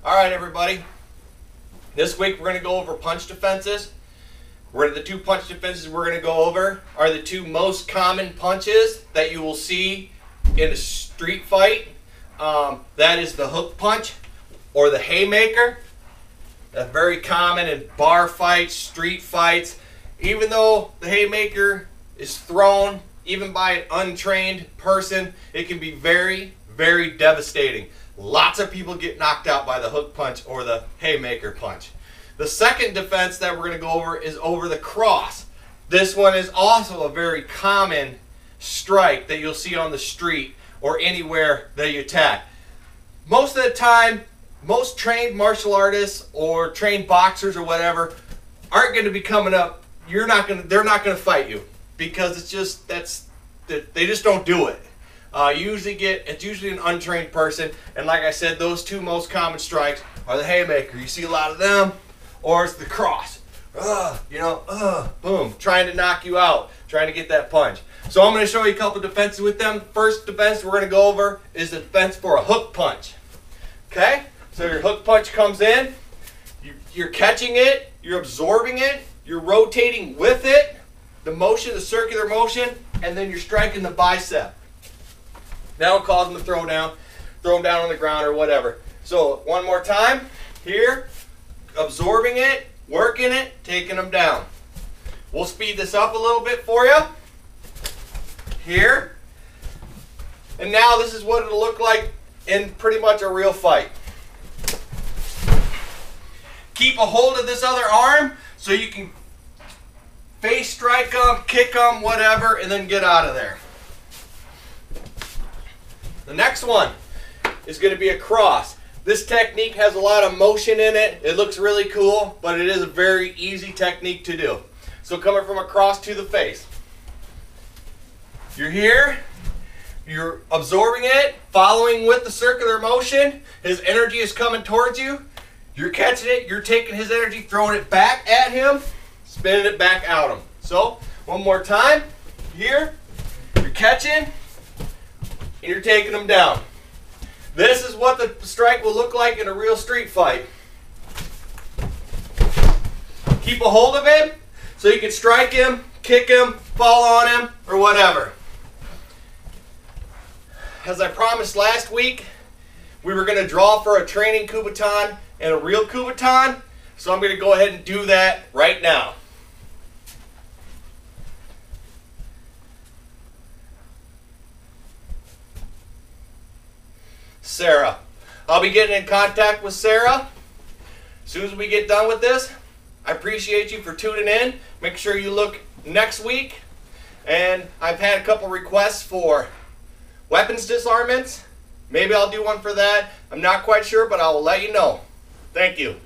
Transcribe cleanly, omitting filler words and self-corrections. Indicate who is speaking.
Speaker 1: Alright everybody, this week we're going to go over punch defenses. The two punch defenses we're going to go over are the two most common punches that you will see in a street fight. That is the hook punch or the haymaker. That's very common in bar fights, street fights. Even though the haymaker is thrown even by an untrained person, it can be very, very devastating. Lots of people get knocked out by the hook punch or the haymaker punch. The second defense that we're going to go over is over the cross. This one is also a very common strike that you'll see on the street or anywhere that you attack. Most of the time, most trained martial artists or trained boxers or whatever aren't going to be coming up. They're not going to fight you because it's just they just don't do it. It's usually an untrained person, and like I said, those two most common strikes are the haymaker. You see a lot of them, or it's the cross. Boom, trying to knock you out, trying to get that punch. So I'm going to show you a couple defenses with them. First defense we're going to go over is the defense for a hook punch. Okay, so your hook punch comes in, you're catching it, you're absorbing it, you're rotating with it, the motion, the circular motion, and then you're striking the bicep. That'll cause them to throw them down on the ground or whatever. So one more time, here, absorbing it, working it, taking them down. We'll speed this up a little bit for you. Here. And now this is what it'll look like in pretty much a real fight. Keep a hold of this other arm so you can face strike them, kick them, whatever, and then get out of there. The next one is going to be a cross. This technique has a lot of motion in it. It looks really cool, but it is a very easy technique to do. So coming from across to the face. You're here. You're absorbing it, following with the circular motion. His energy is coming towards you. You're catching it. You're taking his energy, throwing it back at him, spinning it back out him. So one more time. Here. You're catching. And you're taking them down. This is what the strike will look like in a real street fight. Keep a hold of him so you can strike him, kick him, fall on him, or whatever. As I promised last week, we were going to draw for a training Kubotan and a real Kubotan, so I'm going to go ahead and do that right now. Sarah. I'll be getting in contact with Sarah as soon as we get done with this. I appreciate you for tuning in. Make sure you look next week. And I've had a couple requests for weapons disarmaments. Maybe I'll do one for that. I'm not quite sure, but I will let you know. Thank you.